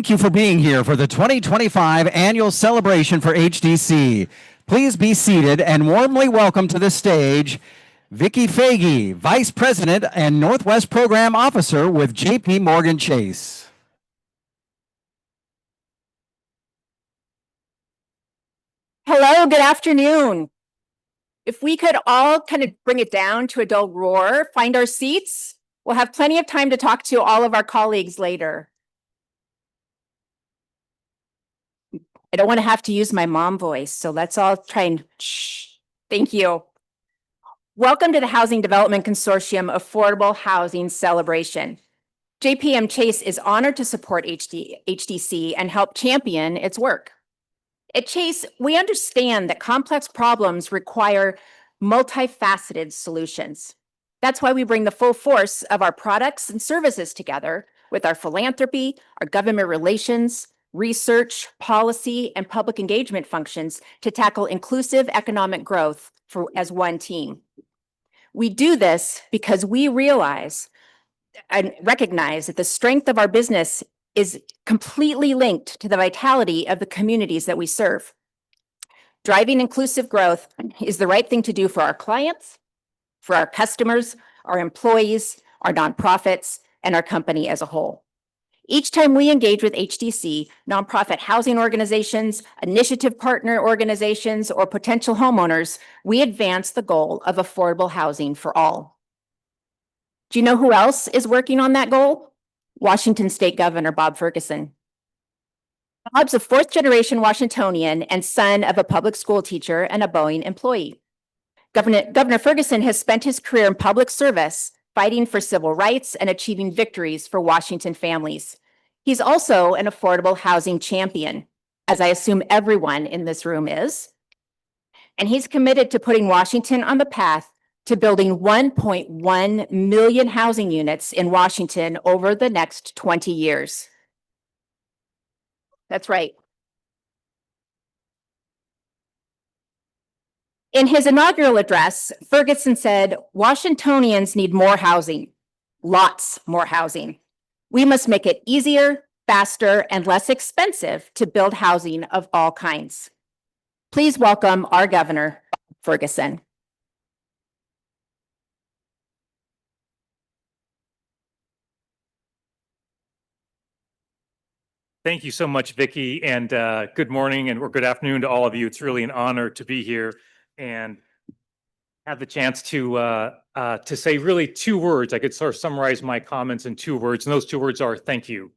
Thank you for being here for the 2025 annual celebration for HDC. Please be seated and warmly welcome to the stage Vicki Fagey, Vice President and Northwest Program Officer with JP Morgan Chase. Hello, good afternoon. If we could all kind of bring it down to a dull roar, find our seats, we'll have plenty of time to talk to all of our colleagues later. I don't want to have to use my mom voice, so let's all try and shh. Thank you. Welcome to the Housing Development Consortium Affordable Housing Celebration. JPM Chase is honored to support HDC and help champion its work. At Chase, we understand that complex problems require multifaceted solutions. That's why we bring the full force of our products and services together with our philanthropy, our government relations, research, policy, and public engagement functions to tackle inclusive economic growth as one team. We do this because we realize and recognize that the strength of our business is completely linked to the vitality of the communities that we serve. Driving inclusive growth is the right thing to do for our clients, for our customers, our employees, our nonprofits, and our company as a whole. Each time we engage with HDC, nonprofit housing organizations, initiative partner organizations, or potential homeowners, we advance the goal of affordable housing for all. Do you know who else is working on that goal? Washington State Governor Bob Ferguson. Bob's a fourth-generation Washingtonian and son of a public school teacher and a Boeing employee. Governor Ferguson has spent his career in public service, fighting for civil rights and achieving victories for Washington families. He's also an affordable housing champion, as I assume everyone in this room is. And he's committed to putting Washington on the path to building 1.1 million housing units in Washington over the next 20 years. That's right. In his inaugural address, Ferguson said, Washingtonians need more housing, lots more housing. We must make it easier, faster, and less expensive to build housing of all kinds. Please welcome our Governor, Ferguson. Thank you so much, Vicki, and good morning or good afternoon to all of you. It's really an honor to be here and have the chance to say really two words. I could sort of summarize my comments in two words, and those two words are thank you.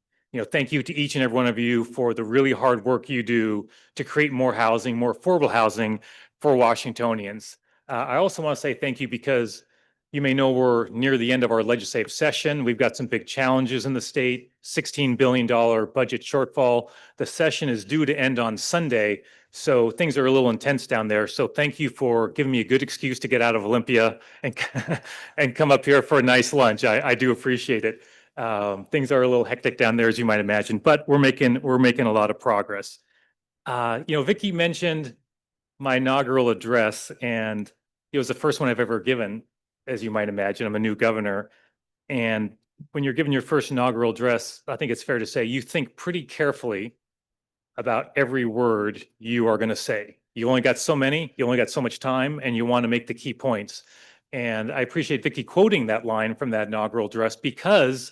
Thank you to each and every one of you for the really hard work you do to create more housing, more affordable housing for Washingtonians. I also want to say thank you because you may know we're near the end of our legislative session. We've got some big challenges in the state, $16 billion budget shortfall. The session is due to end on Sunday, so things are a little intense down there. So thank you for giving me a good excuse to get out of Olympia and, and come up here for a nice lunch. I do appreciate it. Things are a little hectic down there, as you might imagine, but we're making a lot of progress. Vicki mentioned my inaugural address, and it was the first one I've ever given. As you might imagine, I'm a new governor. And when you're giving your first inaugural address, I think it's fair to say you think pretty carefully about every word you are going to say. You only got so many, you only got so much time, and you want to make the key points. And I appreciate Vicki quoting that line from that inaugural address because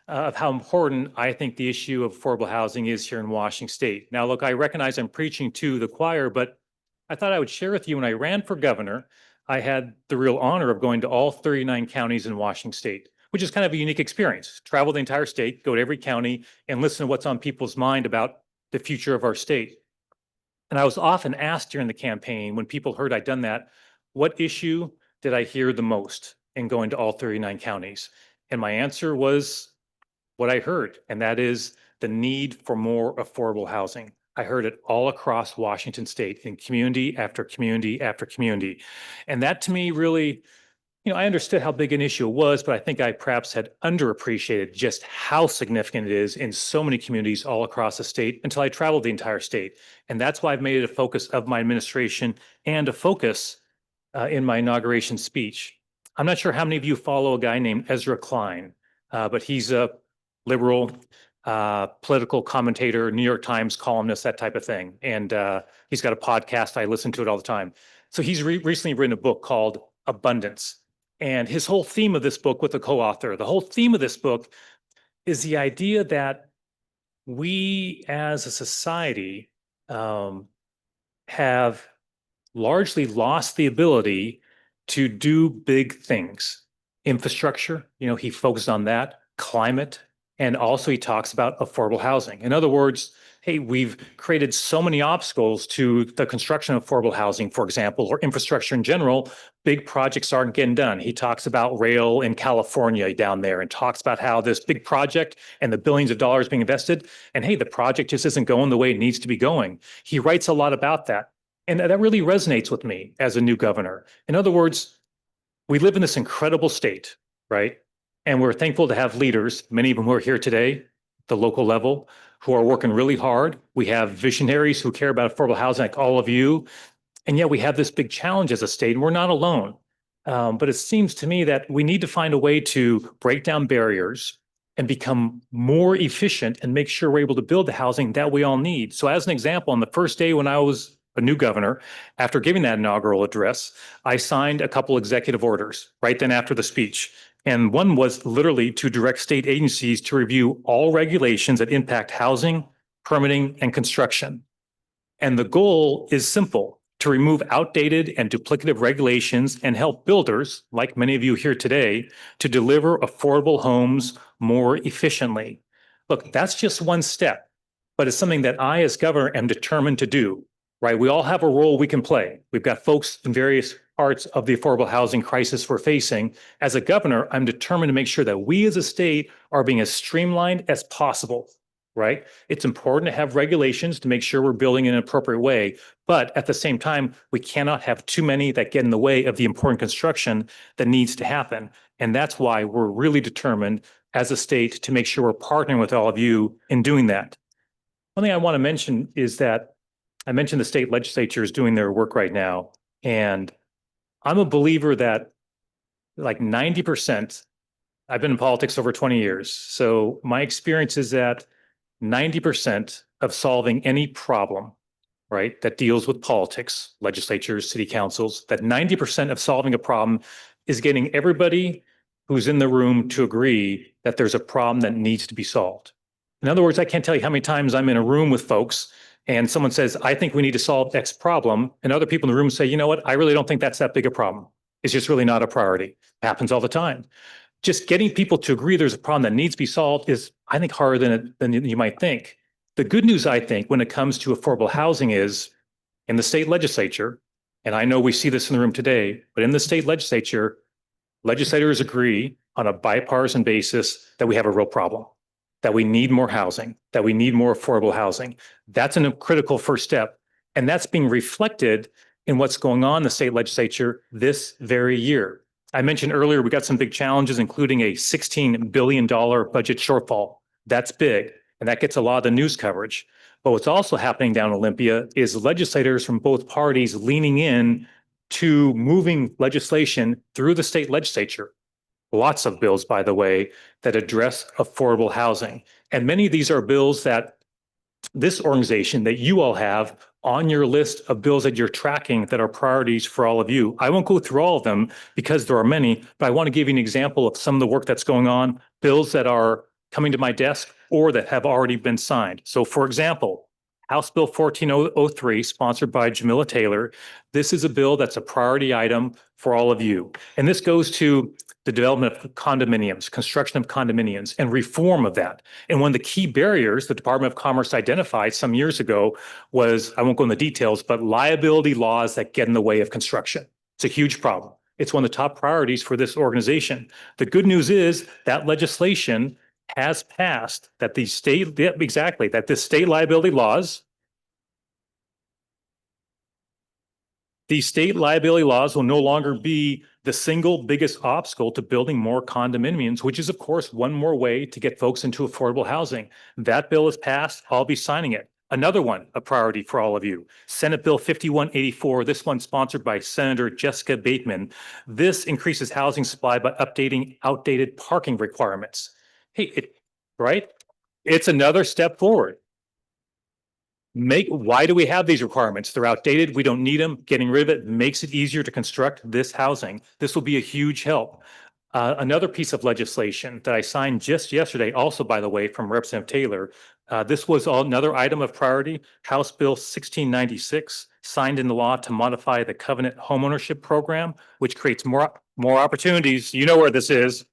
of how important I think the issue of affordable housing is here in Washington State. Now, look, I recognize I'm preaching to the choir, but I thought I would share with you when I ran for governor, I had the real honor of going to all 39 counties in Washington State, which is kind of a unique experience. Travel the entire state, go to every county, and listen to what's on people's mind about the future of our state. And I was often asked during the campaign, when people heard I'd done that, what issue did I hear the most in going to all 39 counties? And my answer was what I heard, and that is the need for more affordable housing. I heard it all across Washington State in community after community after community. And that to me really, I understood how big an issue it was, but I think I perhaps had underappreciated just how significant it is in so many communities all across the state until I traveled the entire state. And that's why I've made it a focus of my administration and a focus in my inauguration speech. I'm not sure how many of you follow a guy named Ezra Klein, but he's a liberal, political commentator, New York Times columnist, that type of thing. And he's got a podcast. I listen to it all the time. So he's recently written a book called Abundance. And his whole theme of this book with a co-author, the whole theme of this book is the idea that we as a society have largely lost the ability to do big things. Infrastructure, he focused on that, climate, and also he talks about affordable housing. In other words, hey, we've created so many obstacles to the construction of affordable housing, for example, or infrastructure in general. Big projects aren't getting done. He talks about rail in California down there and talks about how this big project and the billions of dollars being invested, and hey, the project just isn't going the way it needs to be going. He writes a lot about that. And that really resonates with me as a new governor. In other words, we live in this incredible state, right? And we're thankful to have leaders, many of them who are here today, the local level, who are working really hard. We have visionaries who care about affordable housing like all of you. And yet we have this big challenge as a state, and we're not alone. But it seems to me that we need to find a way to break down barriers and become more efficient and make sure we're able to build the housing that we all need. So as an example, on the first day when I was a new governor, after giving that inaugural address, I signed a couple executive orders right then after the speech. And one was literally to direct state agencies to review all regulations that impact housing, permitting, and construction. And the goal is simple: to remove outdated and duplicative regulations and help builders, like many of you here today, to deliver affordable homes more efficiently. Look, that's just one step, but it's something that I, as governor, am determined to do. Right? We all have a role we can play. We've got folks in various parts of the affordable housing crisis we're facing. As a governor, I'm determined to make sure that we as a state are being as streamlined as possible, right? It's important to have regulations to make sure we're building in an appropriate way. But at the same time, we cannot have too many that get in the way of the important construction that needs to happen. And that's why we're really determined as a state to make sure we're partnering with all of you in doing that. One thing I want to mention is that I mentioned the state legislature is doing their work right now. And I'm a believer that like 90%, I've been in politics over 20 years. So my experience is that 90% of solving any problem, right, that deals with politics, legislatures, city councils, that 90% of solving a problem is getting everybody who's in the room to agree that there's a problem that needs to be solved. In other words, I can't tell you how many times I'm in a room with folks and someone says, I think we need to solve X problem. And other people in the room say, you know what? I really don't think that's that big a problem. It's just really not a priority. It happens all the time. Just getting people to agree there's a problem that needs to be solved is, I think, harder than you might think. The good news, I think, when it comes to affordable housing is in the state legislature, and I know we see this in the room today, but in the state legislature, legislators agree on a bipartisan basis that we have a real problem, that we need more housing, that we need more affordable housing. That's a critical first step. And that's being reflected in what's going on in the state legislature this very year. I mentioned earlier, we got some big challenges, including a $16 billion budget shortfall. That's big, and that gets a lot of the news coverage. But what's also happening down in Olympia is legislators from both parties leaning in to moving legislation through the state legislature. Lots of bills, by the way, that address affordable housing. And many of these are bills that this organization, that you all have on your list of bills that you're tracking that are priorities for all of you. I won't go through all of them because there are many, but I want to give you an example of some of the work that's going on, bills that are coming to my desk or that have already been signed. So for example, House Bill 1403, sponsored by Jamila Taylor. This is a bill that's a priority item for all of you. And this goes to the development of condominiums, construction of condominiums, and reform of that. And one of the key barriers the Department of Commerce identified some years ago was, I won't go into the details, but liability laws that get in the way of construction. It's a huge problem. It's one of the top priorities for this organization. The good news is that legislation has passed, that the state, exactly, that the state liability laws, these state liability laws will no longer be the single biggest obstacle to building more condominiums, which is, of course, one more way to get folks into affordable housing. That bill is passed. I'll be signing it. Another one, a priority for all of you, Senate Bill 5184, this one sponsored by Senator Jessica Bateman. This increases housing supply by updating outdated parking requirements. Hey, right? It's another step forward. Why do we have these requirements? They're outdated. We don't need them. Getting rid of it makes it easier to construct this housing. This will be a huge help. Another piece of legislation that I signed just yesterday, also, by the way, from Representative Taylor. This was another item of priority, House Bill 1696, signed into law to modify the covenant homeownership program, which creates more opportunities. You know where this is.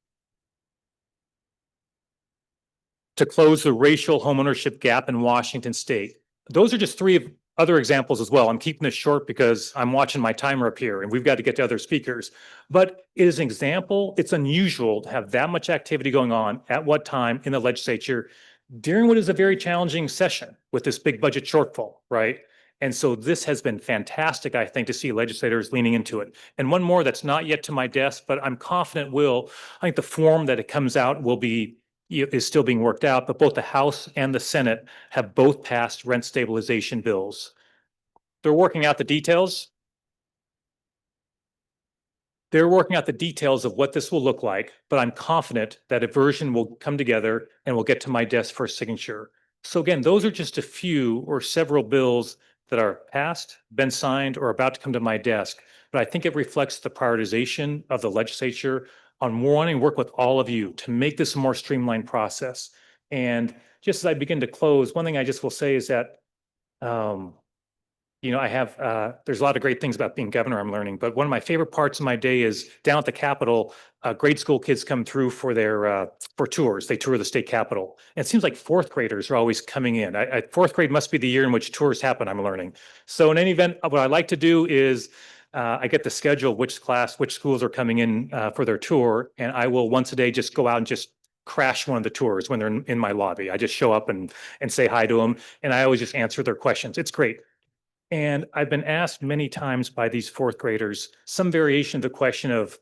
To close the racial homeownership gap in Washington state. Those are just three other examples as well. I'm keeping this short because I'm watching my timer up here and we've got to get to other speakers. But it is an example. It's unusual to have that much activity going on at what time in the legislature during what is a very challenging session with this big budget shortfall, right? And so this has been fantastic, I think, to see legislators leaning into it. And one more that's not yet to my desk, but I'm confident I think the form that it comes out is still being worked out, but both the House and the Senate have both passed rent stabilization bills. They're working out the details. They're working out the details of what this will look like, but I'm confident that a version will come together and will get to my desk for signature. So again, those are just a few or several bills that are passed, been signed, or about to come to my desk. But I think it reflects the prioritization of the legislature on wanting to work with all of you to make this a more streamlined process. And just as I begin to close, one thing I just will say is that I have, there's a lot of great things about being governor I'm learning, but one of my favorite parts of my day is down at the Capitol, grade school kids come through for for tours. They tour the state Capitol. And it seems like fourth graders are always coming in. Fourth grade must be the year in which tours happen, I'm learning. So in any event, what I like to do is I get the schedule, which schools are coming in for their tour. And I will once a day just go out and just crash one of the tours when they're in my lobby. I just show up and say hi to them. And I always just answer their questions. It's great. And I've been asked many times by these fourth graders, some variation of the question of,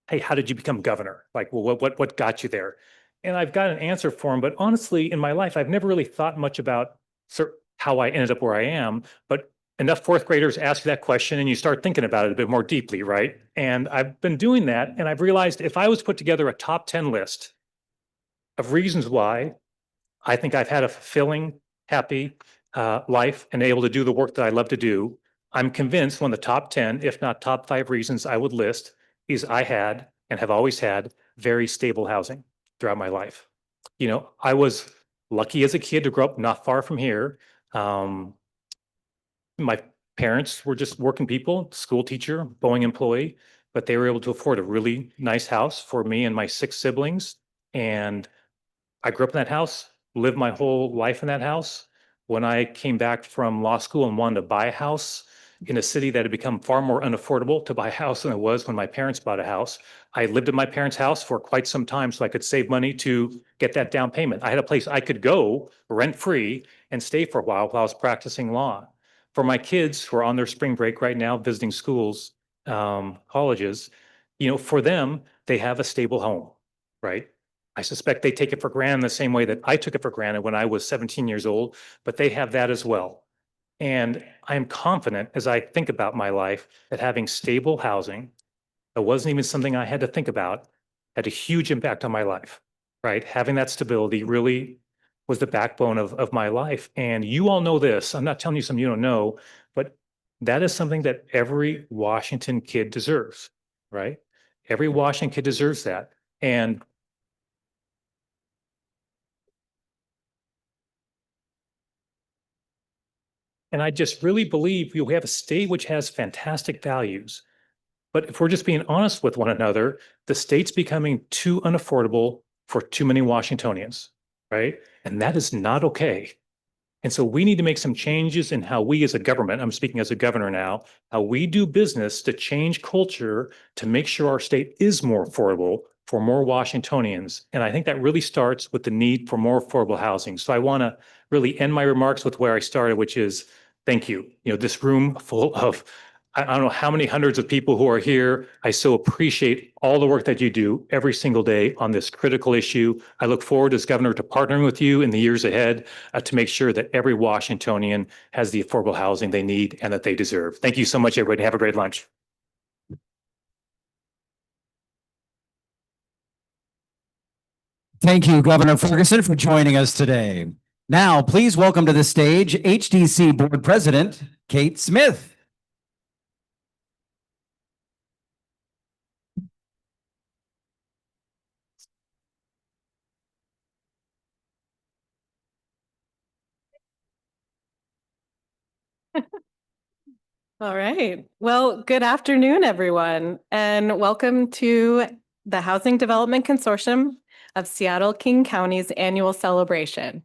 hey, how did you become governor? Like, well, what got you there? And I've got an answer for them, but honestly, in my life, I've never really thought much about how I ended up where I am, but enough fourth graders ask you that question and you start thinking about it a bit more deeply, right? And I've been doing that, and I've realized if I was to put together a top 10 list of reasons why I think I've had a fulfilling, happy life and able to do the work that I love to do, I'm convinced one of the top 10, if not top 5 reasons I would list is I had and have always had very stable housing throughout my life. I was lucky as a kid to grow up not far from here. My parents were just working people, school teacher, Boeing employee, but they were able to afford a really nice house for me and my 6 siblings. And I grew up in that house, lived my whole life in that house. When I came back from law school and wanted to buy a house in a city that had become far more unaffordable to buy a house than it was when my parents bought a house, I lived in my parents' house for quite some time so I could save money to get that down payment. I had a place I could go rent-free and stay for a while I was practicing law. For my kids who are on their spring break right now, visiting schools, colleges, for them, they have a stable home, right? I suspect they take it for granted the same way that I took it for granted when I was 17 years old, but they have that as well. And I am confident as I think about my life that having stable housing, that wasn't even something I had to think about, had a huge impact on my life, right? Having that stability really was the backbone of my life. And you all know this. I'm not telling you something you don't know, but that is something that every Washington kid deserves, right? Every Washington kid deserves that. And I just really believe we have a state which has fantastic values. But if we're just being honest with one another, the state's becoming too unaffordable for too many Washingtonians, right? And that is not okay. And so we need to make some changes in how we as a government, I'm speaking as a governor now, how we do business to change culture to make sure our state is more affordable for more Washingtonians. And I think that really starts with the need for more affordable housing. So I want to really end my remarks with where I started, which is thank you. This room full of I don't know how many hundreds of people who are here. I so appreciate all the work that you do every single day on this critical issue. I look forward as governor to partnering with you in the years ahead to make sure that every Washingtonian has the affordable housing they need and that they deserve. Thank you so much, everybody. Have a great lunch. Thank you, Governor Ferguson, for joining us today. Now, please welcome to the stage HDC Board President Kate Smith. All right. Well, good afternoon, everyone, and welcome to the Housing Development Consortium of Seattle-King County's annual celebration.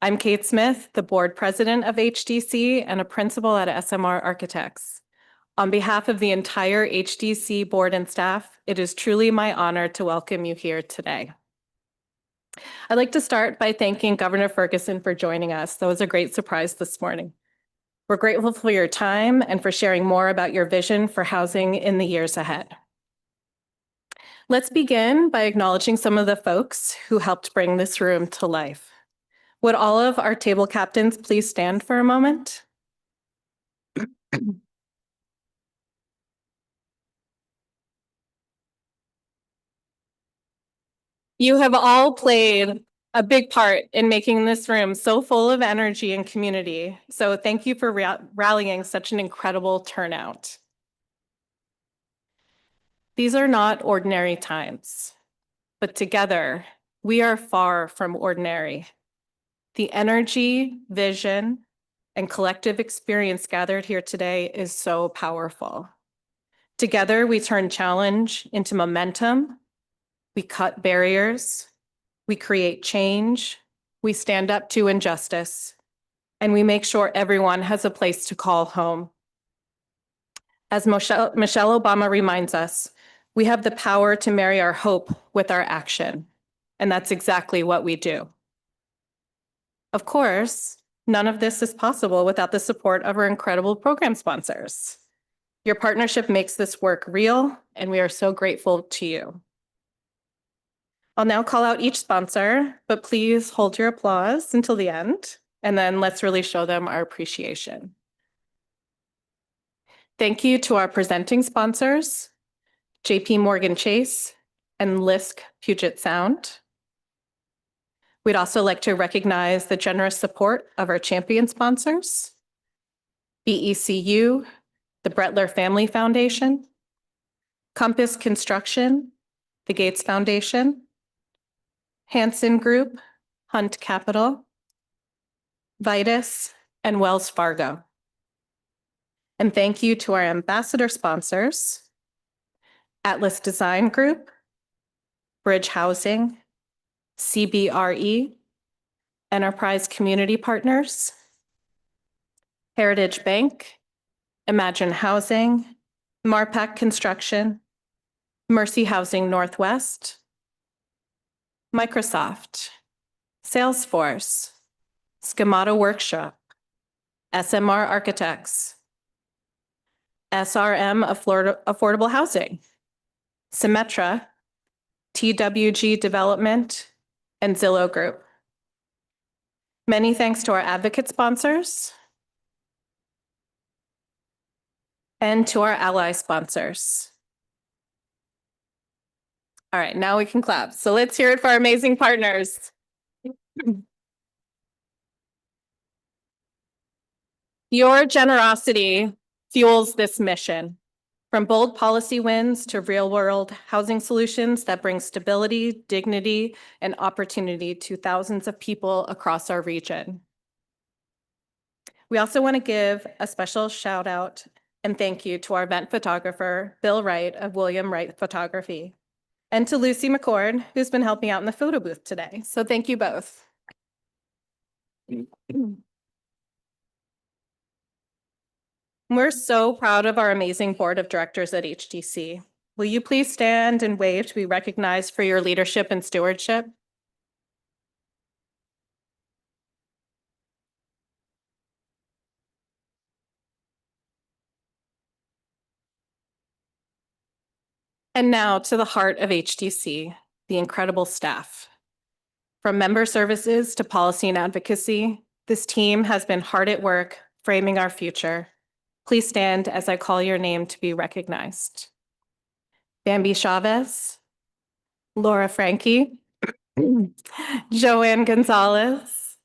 I'm Kate Smith, the board president of HDC and a principal at SMR Architects. On behalf of the entire HDC board and staff, it is truly my honor to welcome you here today. I'd like to start by thanking Governor Ferguson for joining us. That was a great surprise this morning. We're grateful for your time and for sharing more about your vision for housing in the years ahead. Let's begin by acknowledging some of the folks who helped bring this room to life. Would all of our table captains please stand for a moment? You have all played a big part in making this room so full of energy and community. So thank you for rallying such an incredible turnout. These are not ordinary times, but together we are far from ordinary. The energy, vision, and collective experience gathered here today is so powerful. Together we turn challenge into momentum, we cut barriers, we create change, we stand up to injustice, and we make sure everyone has a place to call home. As Michelle Obama reminds us, we have the power to marry our hope with our action, and that's exactly what we do. Of course, none of this is possible without the support of our incredible program sponsors. Your partnership makes this work real, and we are so grateful to you. I'll now call out each sponsor, but please hold your applause until the end, and then let's really show them our appreciation. Thank you to our presenting sponsors, JP Morgan Chase and Lisk Puget Sound. We'd also like to recognize the generous support of our champion sponsors, BECU, the Brettler Family Foundation, Compass Construction, the Gates Foundation, Hanson Group, Hunt Capital, Vitus, and Wells Fargo. And thank you to our ambassador sponsors, Atlas Design Group, Bridge Housing, CBRE, Enterprise Community Partners, Heritage Bank, Imagine Housing, Marpac Construction, Mercy Housing Northwest, Microsoft, Salesforce, Schemato Workshop, SMR Architects, SRM Affordable Housing, Symetra, TWG Development, and Zillow Group. Many thanks to our advocate sponsors and to our ally sponsors. All right, now we can clap. So let's hear it for our amazing partners. Your generosity fuels this mission, from bold policy wins to real-world housing solutions that bring stability, dignity, and opportunity to thousands of people across our region. We also want to give a special shout out and thank you to our event photographer, Bill Wright of William Wright Photography, and to Lucy McCord, who's been helping out in the photo booth today. So thank you both. We're so proud of our amazing board of directors at HDC. Will you please stand and wave to be recognized for your leadership and stewardship? And now to the heart of HDC, the incredible staff. From member services to policy and advocacy, this team has been hard at work framing our future. Please stand as I call your name to be recognized. Bambi Chavez, Laura Frankie, Joanne Gonzalez,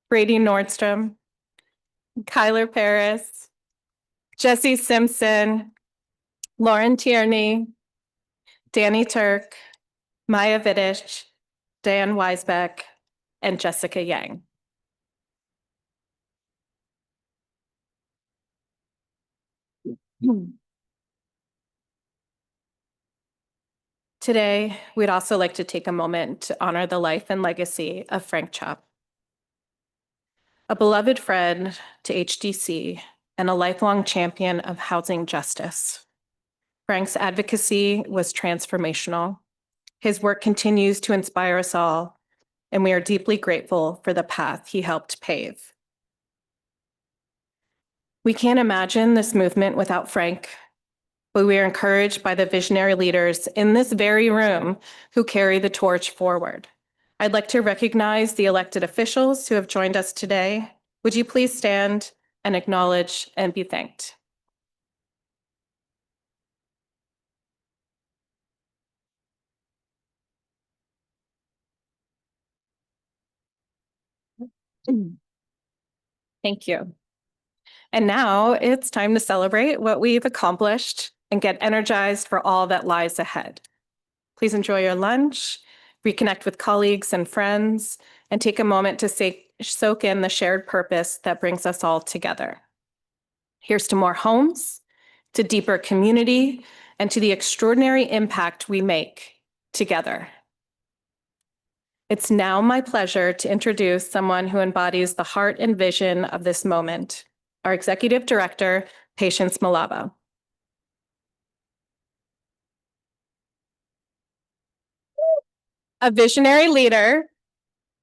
Brady Nordstrom, Kyler Paris, Jesse Simpson, Lauren Tierney, Danny Turk, Maya Vidish, Dan Weisbeck, and Jessica Yang. Today, we'd also like to take a moment to honor the life and legacy of Frank Chop. A beloved friend to HDC and a lifelong champion of housing justice. Frank's advocacy was transformational. His work continues to inspire us all, and we are deeply grateful for the path he helped pave. We can't imagine this movement without Frank, but we are encouraged by the visionary leaders in this very room who carry the torch forward. I'd like to recognize the elected officials who have joined us today. Would you please stand and acknowledge and be thanked? Thank you. And now it's time to celebrate what we've accomplished and get energized for all that lies ahead. Please enjoy your lunch, reconnect with colleagues and friends, and take a moment to soak in the shared purpose that brings us all together. Here's to more homes, to deeper community, and to the extraordinary impact we make together. It's now my pleasure to introduce someone who embodies the heart and vision of this moment, our Executive Director, Patience Malaba. A visionary leader,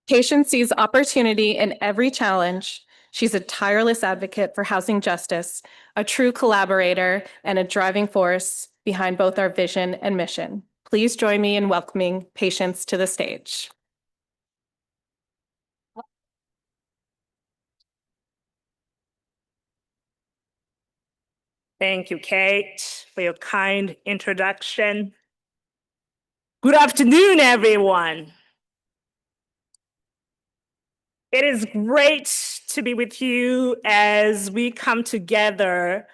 Patience sees opportunity in every challenge. She's a tireless advocate for housing justice, a true collaborator, and a driving force behind both our vision and mission. Please join me in welcoming Patience to the stage. Thank you, Kate, for your kind introduction. Good afternoon, everyone. It is great to be with you as we come together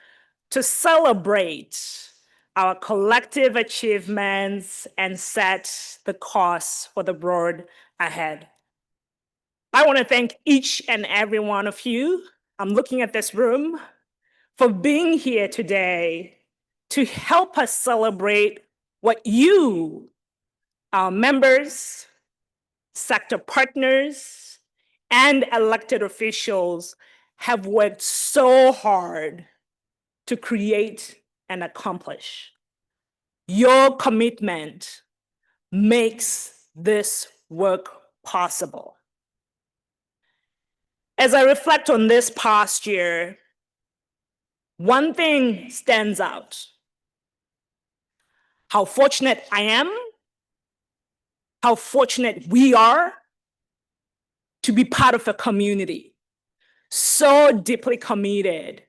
to celebrate our collective achievements and set the course for the road ahead. I want to thank each and every one of you. I'm looking at this room for being here today to help us celebrate what you, our members, sector partners, and elected officials have worked so hard to create and accomplish. Your commitment makes this work possible. As I reflect on this past year, one thing stands out. How fortunate I am, how fortunate we are to be part of a community so deeply committed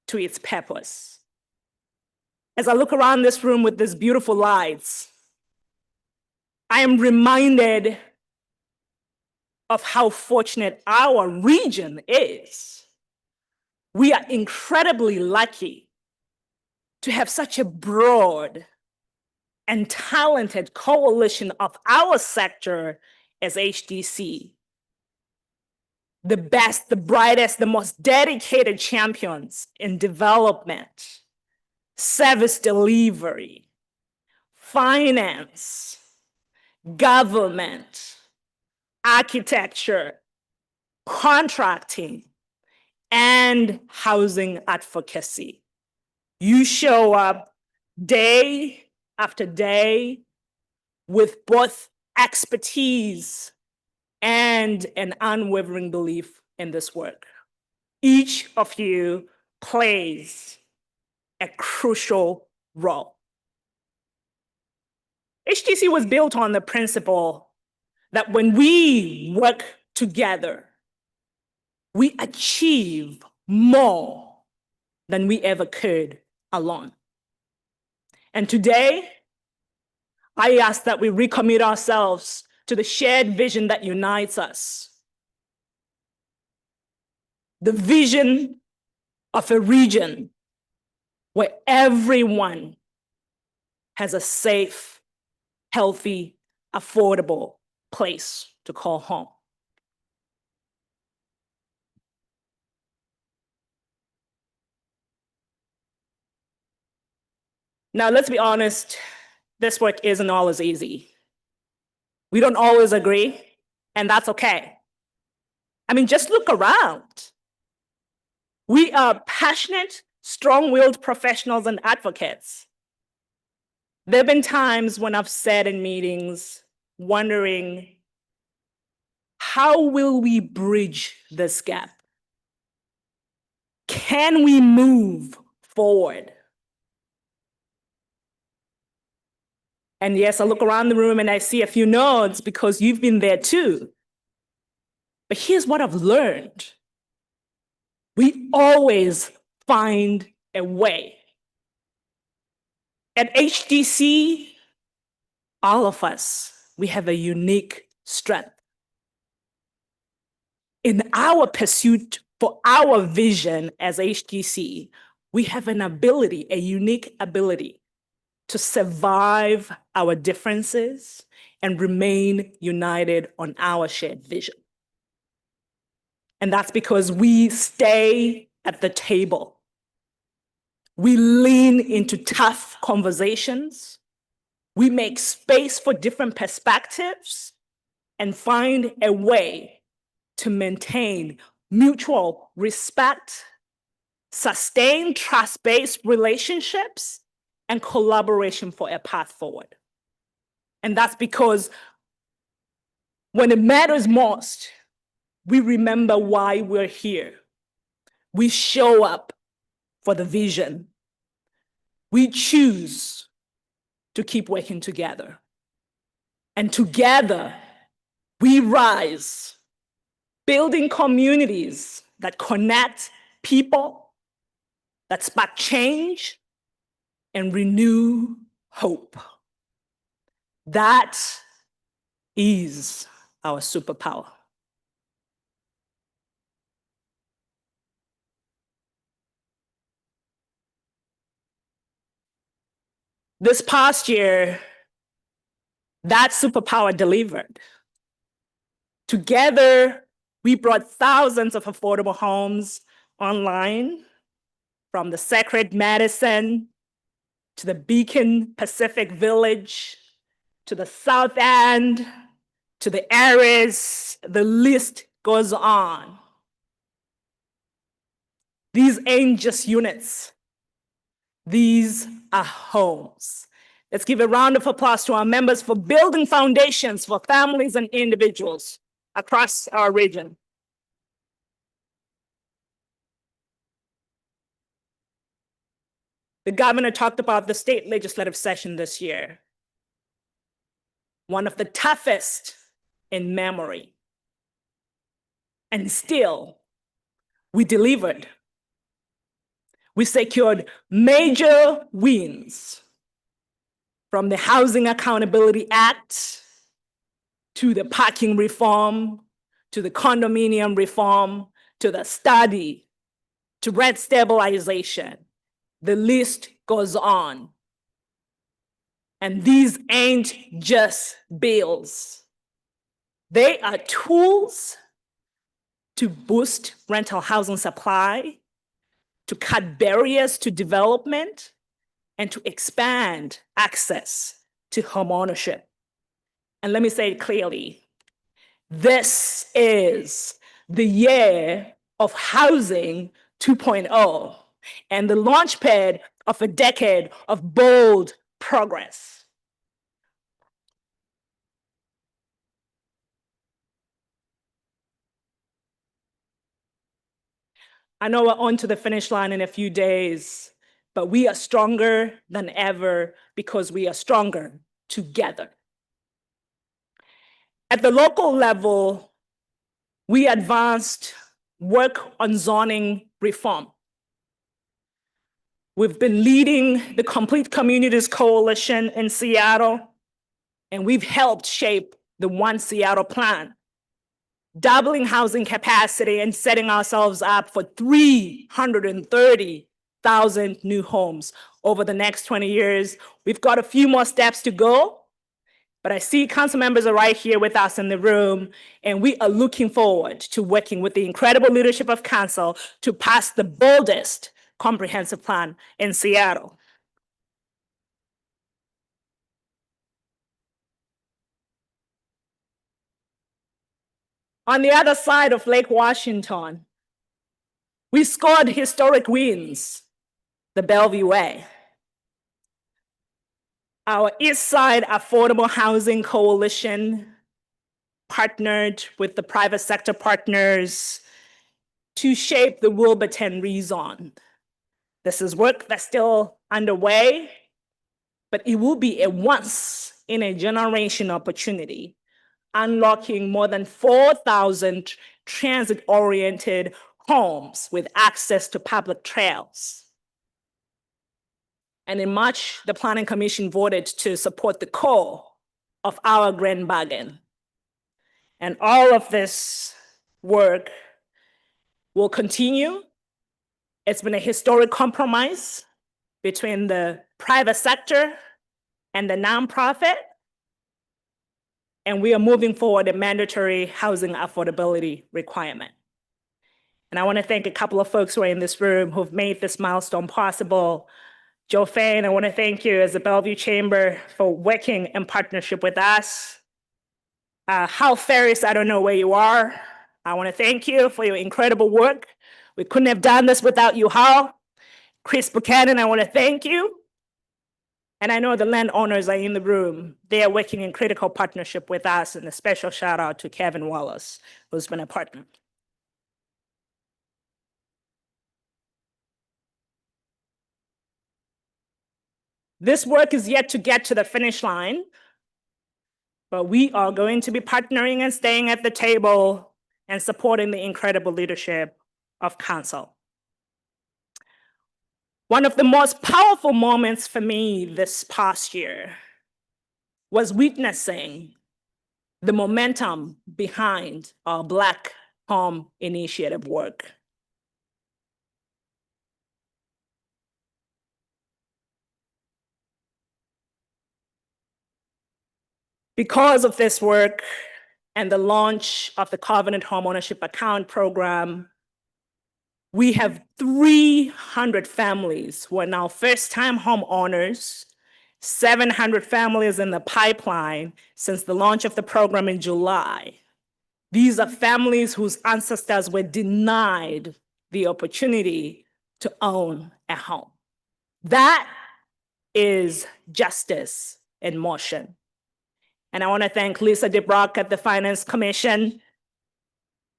to its purpose. As I look around this room with these beautiful lights, I am reminded of how fortunate our region is. We are incredibly lucky to have such a broad and talented coalition of our sector as HDC. The best, the brightest, the most dedicated champions in development, service delivery, finance, government, architecture, contracting, and housing advocacy. You show up day after day with both expertise and an unwavering belief in this work. Each of you plays a crucial role. HDC was built on the principle that when we work together, we achieve more than we ever could alone. And today, I ask that we recommit ourselves to the shared vision that unites us. The vision of a region where everyone has a safe, healthy, affordable place to call home. Now, let's be honest, this work isn't always easy. We don't always agree, and that's okay. I mean, just look around. We are passionate, strong-willed professionals and advocates. There have been times when I've sat in meetings wondering, how will we bridge this gap? Can we move forward? And yes, I look around the room and I see a few nods because you've been there too. But here's what I've learned. We always find a way. At HDC, all of us, we have a unique strength. In our pursuit for our vision as HDC, we have an ability, a unique ability to survive our differences and remain united on our shared vision. And that's because we stay at the table. We lean into tough conversations. We make space for different perspectives and find a way to maintain mutual respect, sustain trust-based relationships, and collaboration for a path forward. And that's because when it matters most, we remember why we're here. We show up for the vision. We choose to keep working together. And together, we rise, building communities that connect people, that spark change, and renew hope. That is our superpower. This past year, that superpower delivered. Together, we brought thousands of affordable homes online, from the Sacred Madison to the Beacon Pacific Village, to the South End, to the Aries, the list goes on. These ain't just units. These are homes. Let's give a round of applause to our members for building foundations for families and individuals across our region. The governor talked about the state legislative session this year, one of the toughest in memory. And still, we delivered. We secured major wins, from the Housing Accountability Act to the parking reform, to the condominium reform, to the study, to rent stabilization. The list goes on. And these ain't just bills. They are tools to boost rental housing supply, to cut barriers to development, and to expand access to homeownership. And let me say it clearly, this is the year of Housing 2.0 and the launchpad of a decade of bold progress. I know we're on to the finish line in a few days, but we are stronger than ever because we are stronger together. At the local level, we advanced work on zoning reform. We've been leading the Complete Communities Coalition in Seattle, and we've helped shape the One Seattle plan, doubling housing capacity and setting ourselves up for 330,000 new homes over the next 20 years. We've got a few more steps to go, but I see council members are right here with us in the room, and we are looking forward to working with the incredible leadership of council to pass the boldest comprehensive plan in Seattle. On the other side of Lake Washington, we scored historic wins, the Bellevue Way. Our East Side Affordable Housing Coalition partnered with the private sector partners to shape the Wilburton rezone. This is work that's still underway, but it will be a once in a generation opportunity, unlocking more than 4,000 transit-oriented homes with access to public trails. And in March, the Planning Commission voted to support the core of our grand bargain. And all of this work will continue. It's been a historic compromise between the private sector and the nonprofit. And we are moving forward a mandatory housing affordability requirement. And I want to thank a couple of folks who are in this room who've made this milestone possible. Joe Fain, I want to thank you as the Bellevue Chamber for working in partnership with us. Hal Ferris, I don't know where you are. I want to thank you for your incredible work. We couldn't have done this without you, Hal. Chris Buchanan, I want to thank you. And I know the landowners are in the room. They are working in critical partnership with us, and a special shout out to Kevin Wallace, who's been a partner. This work is yet to get to the finish line, but we are going to be partnering and staying at the table and supporting the incredible leadership of council. One of the most powerful moments for me this past year was witnessing the momentum behind our Black Home Initiative work. Because of this work and the launch of the Covenant Homeownership Account Program, we have 300 families who are now first-time homeowners, 700 families in the pipeline since the launch of the program in July. These are families whose ancestors were denied the opportunity to own a home. That is justice in motion. And I want to thank Lisa DeBrock at the Finance Commission,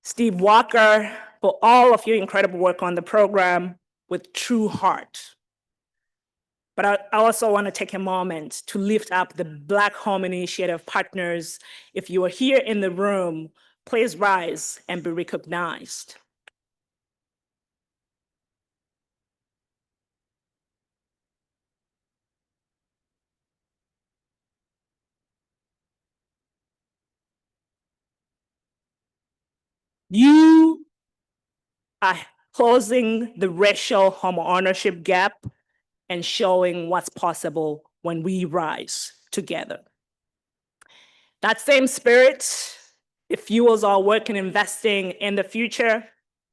Steve Walker, for all of your incredible work on the program with true heart. But I also want to take a moment to lift up the Black Home Initiative partners. If you are here in the room, please rise and be recognized. You are closing the racial homeownership gap and showing what's possible when we rise together. That same spirit, it fuels our work in investing in the future.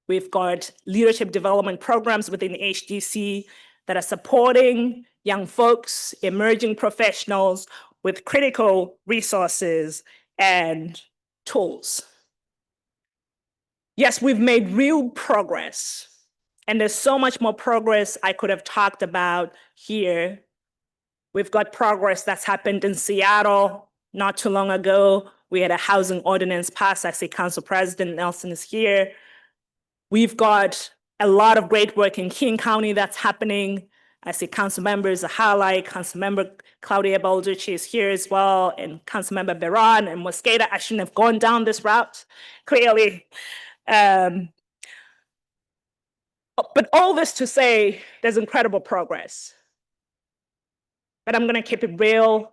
We've got leadership development programs within HDC that are supporting young folks, emerging professionals with critical resources and tools. Yes, we've made real progress, and there's so much more progress I could have talked about here. We've got progress that's happened in Seattle not too long ago. We had a housing ordinance passed. I see Council President Nelson is here. We've got a lot of great work in King County that's happening. I see Council members Ahalai, Council Member Claudia Baldrich is here as well, and Council Member Beran and Mosqueda. I shouldn't have gone down this route, clearly. But all this to say, there's incredible progress. But I'm going to keep it real.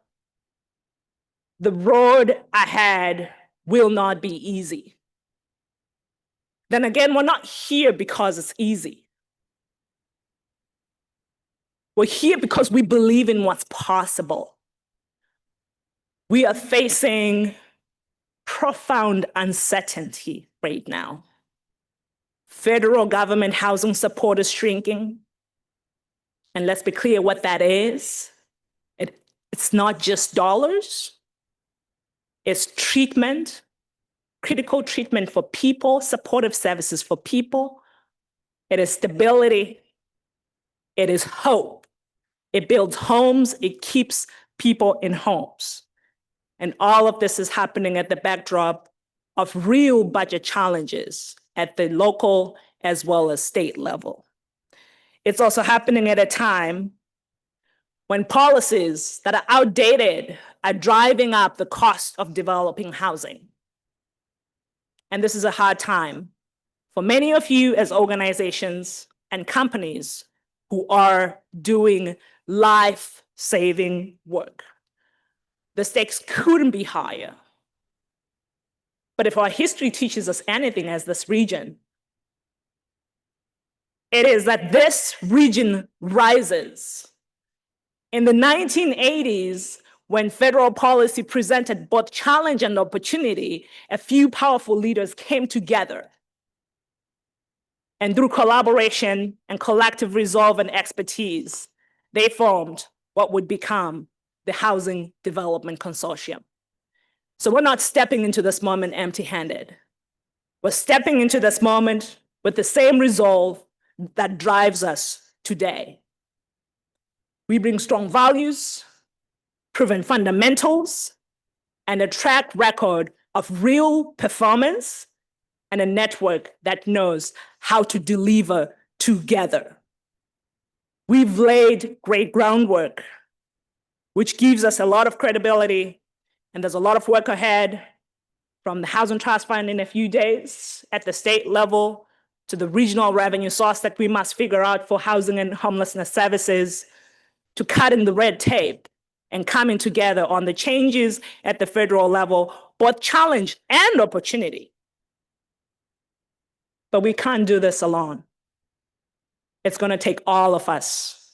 the road ahead will not be easy. Then again, we're not here because it's easy. We're here because we believe in what's possible. We are facing profound uncertainty right now. Federal government housing support is shrinking. And let's be clear what that is. It's not just dollars. It's treatment, critical treatment for people, supportive services for people. It is stability. It is hope. It builds homes. It keeps people in homes. And all of this is happening at the backdrop of real budget challenges at the local as well as state level. It's also happening at a time when policies that are outdated are driving up the cost of developing housing. And this is a hard time for many of you as organizations and companies who are doing life-saving work. The stakes couldn't be higher. But if our history teaches us anything as this region, it is that this region rises. In the 1980s, when federal policy presented both challenge and opportunity, a few powerful leaders came together. And through collaboration and collective resolve and expertise, they formed what would become the Housing Development Consortium. So we're not stepping into this moment empty-handed. We're stepping into this moment with the same resolve that drives us today. We bring strong values, proven fundamentals, and a track record of real performance and a network that knows how to deliver together. We've laid great groundwork, which gives us a lot of credibility, and there's a lot of work ahead, from the Housing Trust Fund in a few days at the state level to the regional revenue source that we must figure out for housing and homelessness services, to cutting the red tape and coming together on the changes at the federal level, both challenge and opportunity. But we can't do this alone. It's going to take all of us.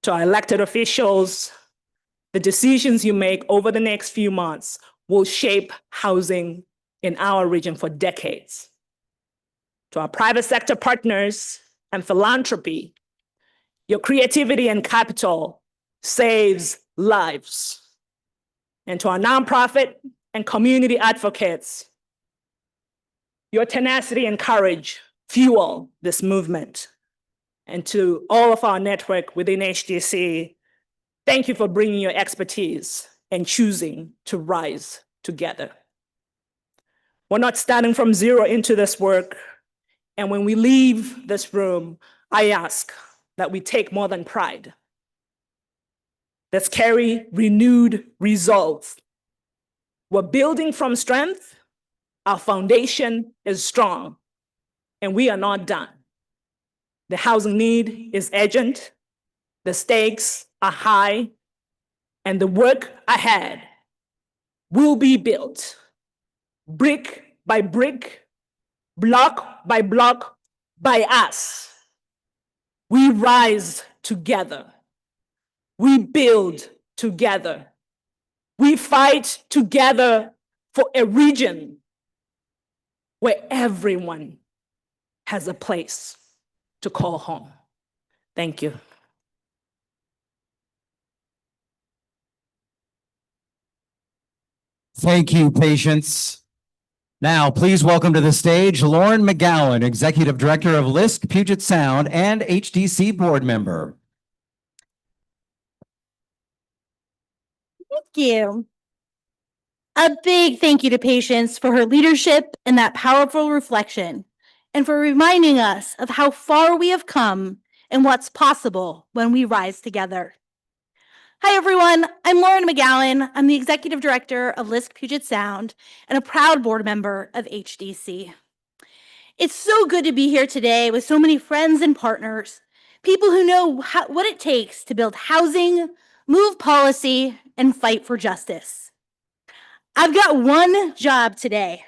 To our elected officials, the decisions you make over the next few months will shape housing in our region for decades. To our private sector partners and philanthropy, your creativity and capital saves lives. And to our nonprofit and community advocates, your tenacity and courage fuel this movement. And to all of our network within HDC, thank you for bringing your expertise and choosing to rise together. We're not starting from zero into this work. And when we leave this room, I ask that we take more than pride. Let's carry renewed resolve. We're building from strength. Our foundation is strong, and we are not done. The housing need is urgent. The stakes are high, and the work ahead will be built brick by brick, block by block, by us. We rise together. We build together. We fight together for a region where everyone has a place to call home. Thank you. Thank you, Patience. Now, please welcome to the stage Lauren McGowan, Executive Director of LISC Puget Sound and HDC Board Member. Thank you. A big thank you to Patience for her leadership and that powerful reflection, and for reminding us of how far we have come and what's possible when we rise together. Hi, everyone. I'm Lauren McGowan. I'm the Executive Director of LISC Puget Sound and a proud board member of HDC. It's so good to be here today with so many friends and partners, people who know what it takes to build housing, move policy, and fight for justice. I've got one job today,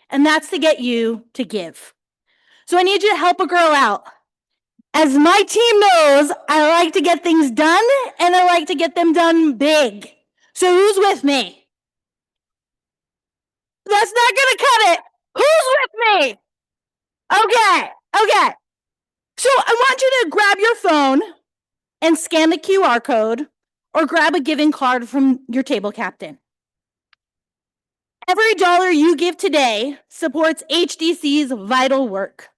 and that's to get you to give. So I need you to help a girl out. As my team knows, I like to get things done, and I like to get them done big. So who's with me? That's not gonna cut it. Who's with me? Okay. So I want you to grab your phone and scan the QR code or grab a giving card from your table captain. Every dollar you give today supports HDC's vital work.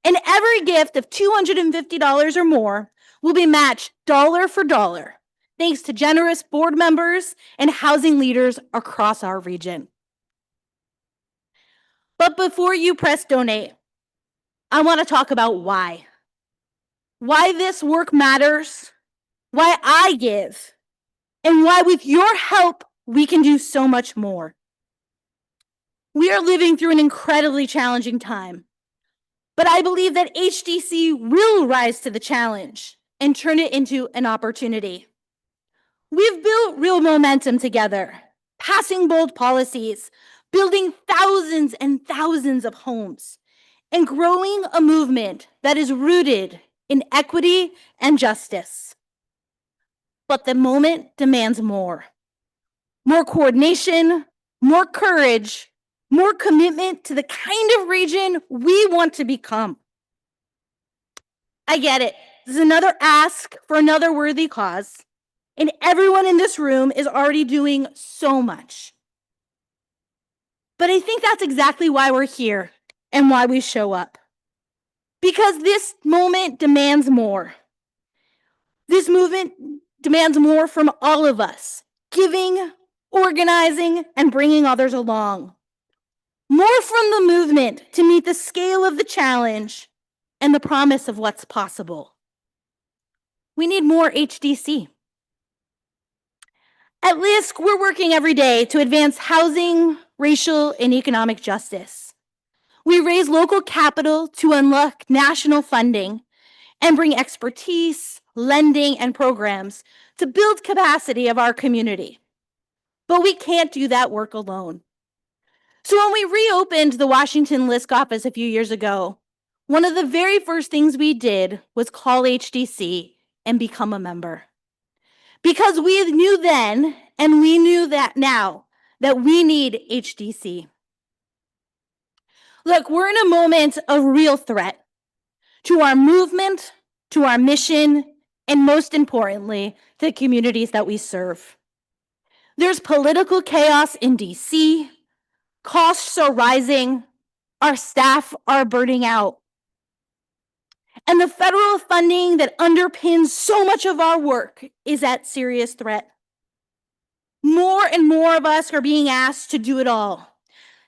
And every gift of $250 or more will be matched dollar for dollar, thanks to generous board members and housing leaders across our region. But before you press donate, I want to talk about why. Why this work matters, why I give, and why with your help, we can do so much more. We are living through an incredibly challenging time, but I believe that HDC will rise to the challenge and turn it into an opportunity. We've built real momentum together, passing bold policies, building thousands and thousands of homes, and growing a movement that is rooted in equity and justice. But the moment demands more. More coordination, more courage, more commitment to the kind of region we want to become. I get it. This is another ask for another worthy cause, and everyone in this room is already doing so much. But I think that's exactly why we're here and why we show up. Because this moment demands more. This movement demands more from all of us, giving, organizing, and bringing others along. More from the movement to meet the scale of the challenge and the promise of what's possible. We need more HDC. At LISC, we're working every day to advance housing, racial, and economic justice. We raise local capital to unlock national funding and bring expertise, lending, and programs to build capacity of our community. But we can't do that work alone. So when we reopened the Washington LISC office a few years ago, one of the very first things we did was call HDC and become a member. Because we knew then, and we knew that now, that we need HDC. Look, we're in a moment of real threat to our movement, to our mission, and most importantly, the communities that we serve. There's political chaos in DC, costs are rising, our staff are burning out. And the federal funding that underpins so much of our work is at serious threat. More and more of us are being asked to do it all,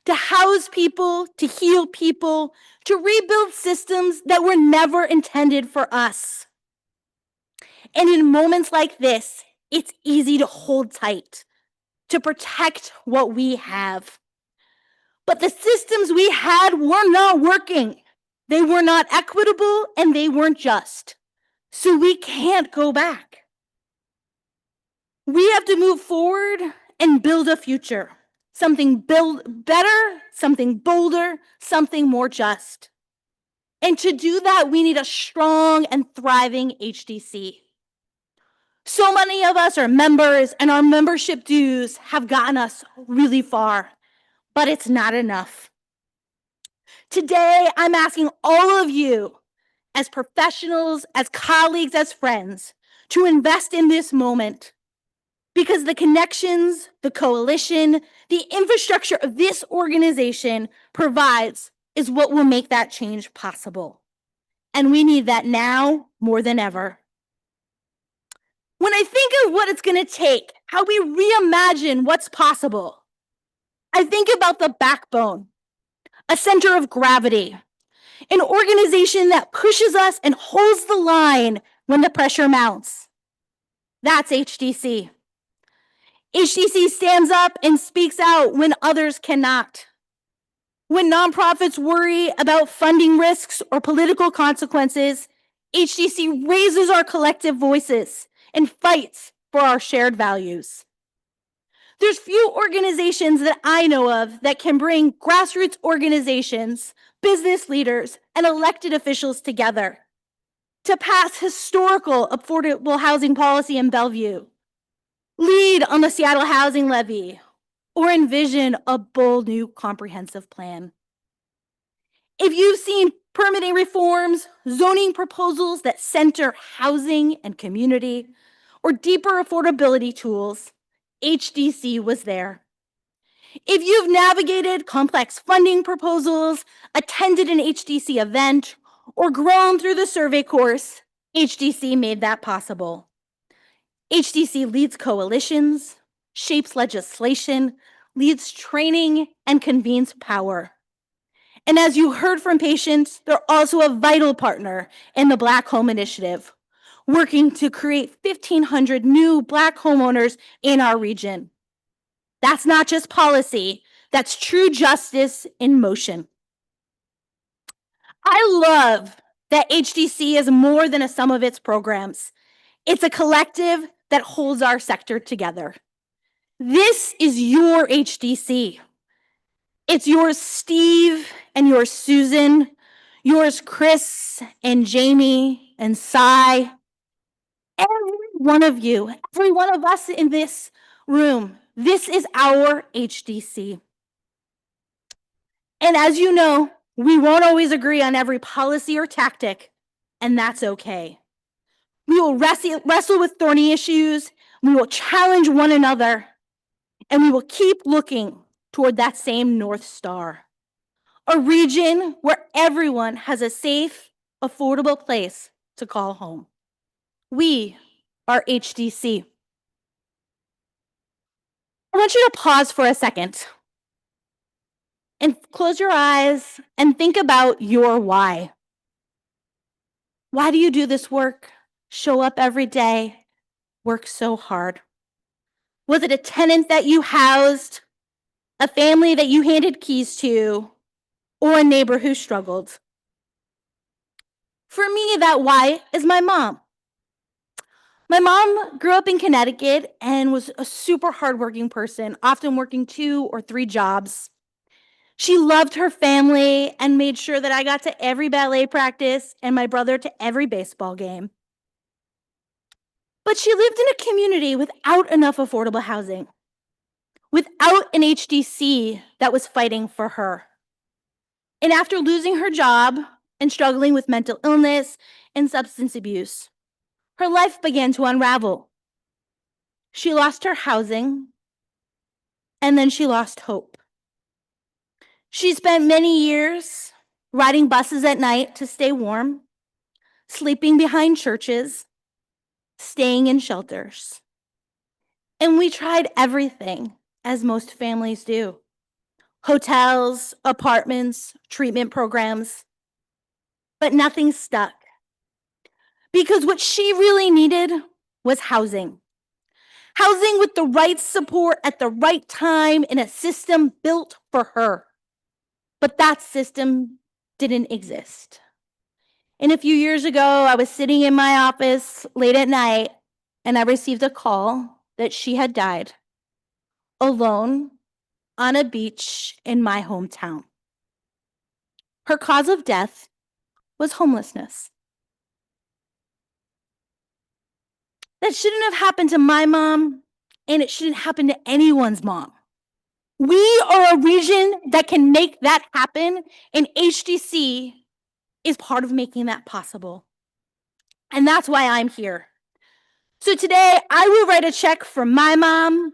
to house people, to heal people, to rebuild systems that were never intended for us. And in moments like this, it's easy to hold tight, to protect what we have. But the systems we had were not working. They were not equitable and they weren't just. So we can't go back. We have to move forward and build a future. Something better, something bolder, something more just. And to do that, we need a strong and thriving HDC. So many of us are members, and our membership dues have gotten us really far, but it's not enough. Today, I'm asking all of you, as professionals, as colleagues, as friends, to invest in this moment, because the connections, the coalition, the infrastructure of this organization provides is what will make that change possible. And we need that now more than ever. When I think of what it's going to take, how we reimagine what's possible, I think about the backbone, a center of gravity, an organization that pushes us and holds the line when the pressure mounts. That's HDC. HDC stands up and speaks out when others cannot. When nonprofits worry about funding risks or political consequences, HDC raises our collective voices and fights for our shared values. There's few organizations that I know of that can bring grassroots organizations, business leaders, and elected officials together to pass historical affordable housing policy in Bellevue, lead on the Seattle Housing Levy, or envision a bold new comprehensive plan. If you've seen permitting reforms, zoning proposals that center housing and community, or deeper affordability tools, HDC was there. If you've navigated complex funding proposals, attended an HDC event, or grown through the survey course, HDC made that possible. HDC leads coalitions, shapes legislation, leads training, and convenes power. And as you heard from patients, they're also a vital partner in the Black Home Initiative, working to create 1,500 new Black homeowners in our region. That's not just policy, that's true justice in motion. I love that HDC is more than a sum of its programs. It's a collective that holds our sector together. This is your HDC. It's yours, Steve, and yours, Susan, yours, Chris, and Jamie, and Cy. Every one of you, every one of us in this room, this is our HDC. And as you know, we won't always agree on every policy or tactic, and that's okay. We will wrestle with thorny issues, we will challenge one another, and we will keep looking toward that same North Star. A region where everyone has a safe, affordable place to call home. We are HDC. I want you to pause for a second and close your eyes and think about your why. Why do you do this work? Show up every day, work so hard? Was it a tenant that you housed, a family that you handed keys to, or a neighbor who struggled? For me, that why is my mom. My mom grew up in Connecticut and was a super hardworking person, often working 2 or 3 jobs. She loved her family and made sure that I got to every ballet practice and my brother to every baseball game. But she lived in a community without enough affordable housing, without an HDC that was fighting for her. And after losing her job and struggling with mental illness and substance abuse, her life began to unravel. She lost her housing, and then she lost hope. She spent many years riding buses at night to stay warm, sleeping behind churches, staying in shelters. And we tried everything, as most families do. Hotels, apartments, treatment programs, but nothing stuck. Because what she really needed was housing. Housing with the right support at the right time in a system built for her. But that system didn't exist. And a few years ago, I was sitting in my office late at night, and I received a call that she had died alone on a beach in my hometown. Her cause of death was homelessness. That shouldn't have happened to my mom, and it shouldn't happen to anyone's mom. We are a region that can make that happen, and HDC is part of making that possible. And that's why I'm here. So today, I will write a check for my mom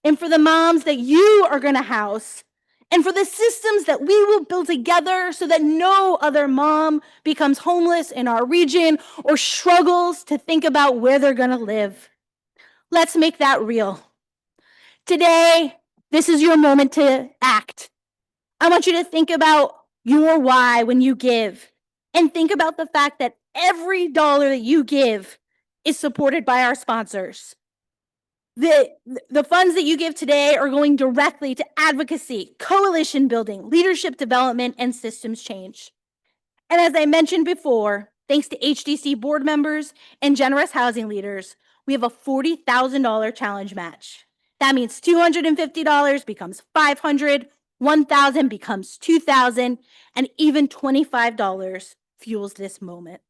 and for the moms that you are going to house, and for the systems that we will build together so that no other mom becomes homeless in our region or struggles to think about where they're going to live. Let's make that real. Today, this is your moment to act. I want you to think about your why when you give, and think about the fact that every dollar that you give is supported by our sponsors. The funds that you give today are going directly to advocacy, coalition building, leadership development, and systems change. And as I mentioned before, thanks to HDC board members and generous housing leaders, we have a $40,000 challenge match. That means $250 becomes $500, $1,000 becomes $2,000, and even $25 fuels this moment.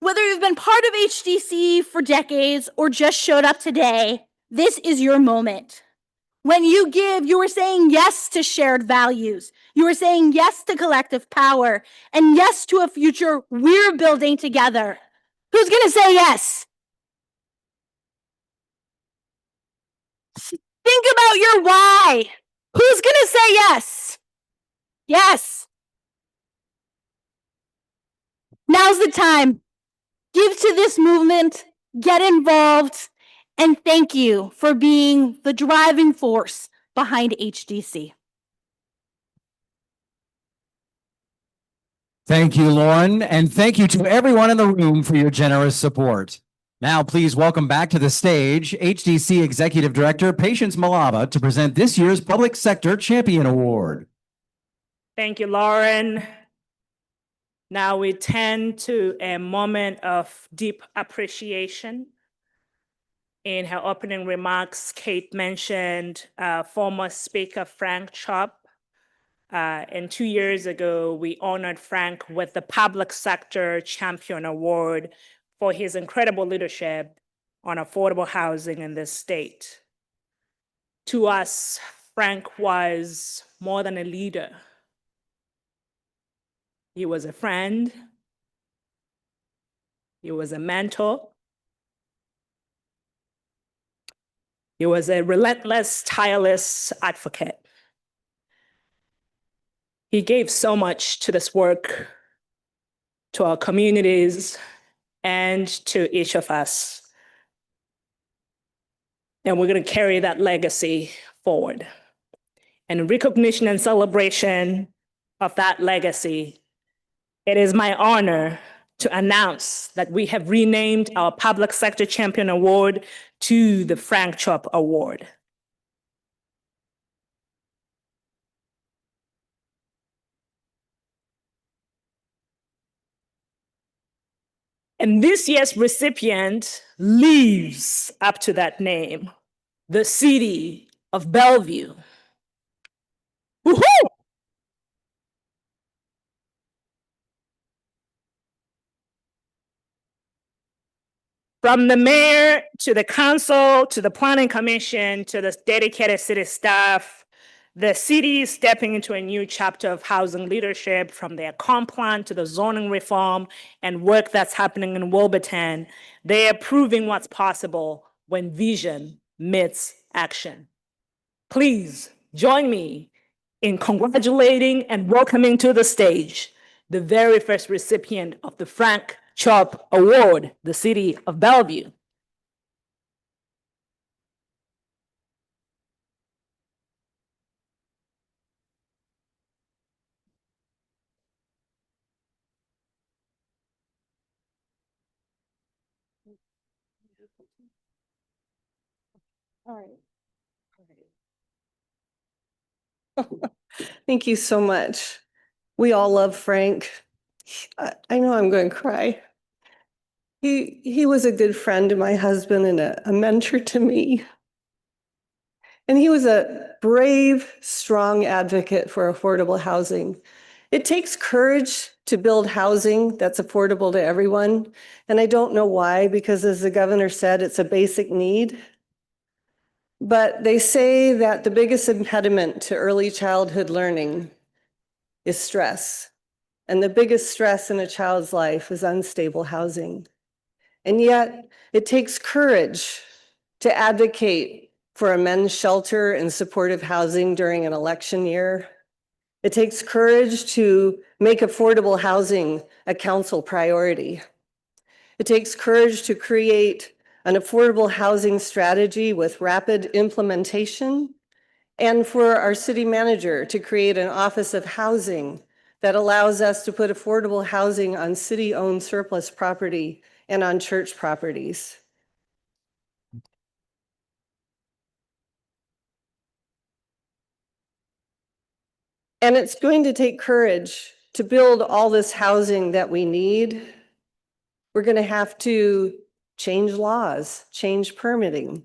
Whether you've been part of HDC for decades or just showed up today, this is your moment. When you give, you are saying yes to shared values. You are saying yes to collective power and yes to a future we're building together. Who's going to say yes? Think about your why. Who's going to say yes? Yes. Now's the time. Give to this movement, get involved, and thank you for being the driving force behind HDC. Thank you, Lauren, and thank you to everyone in the room for your generous support. Now, please welcome back to the stage HDC Executive Director Patience Malava to present this year's Public Sector Champion Award. Thank you, Lauren. Now we turn to a moment of deep appreciation. In her opening remarks, Kate mentioned former Speaker Frank Chop. And 2 years ago, we honored Frank with the Public Sector Champion Award for his incredible leadership on affordable housing in this state. To us, Frank was more than a leader. He was a friend. He was a mentor. He was a relentless, tireless advocate. He gave so much to this work, to our communities, and to each of us. And we're going to carry that legacy forward. And in recognition and celebration of that legacy, it is my honor to announce that we have renamed our Public Sector Champion Award to the Frank Chop Award. And this year's recipient lives up to that name, the city of Bellevue. Woohoo! From the mayor to the council, to the planning commission, to the dedicated city staff, the city is stepping into a new chapter of housing leadership, from their comp plan to the zoning reform and work that's happening in Wilburton. They are proving what's possible when vision meets action. Please join me in congratulating and welcoming to the stage the very first recipient of the Frank Chop Award, the city of Bellevue. All right. Thank you so much. We all love Frank. I know I'm going to cry. He was a good friend to my husband and a mentor to me. And he was a brave, strong advocate for affordable housing. It takes courage to build housing that's affordable to everyone. And I don't know why, because as the governor said, it's a basic need. But they say that the biggest impediment to early childhood learning is stress. And the biggest stress in a child's life is unstable housing. And yet, it takes courage to advocate for a men's shelter and supportive housing during an election year. It takes courage to make affordable housing a council priority. It takes courage to create an affordable housing strategy with rapid implementation, and for our city manager to create an office of housing that allows us to put affordable housing on city-owned surplus property and on church properties. And it's going to take courage to build all this housing that we need. We're going to have to change laws, change permitting,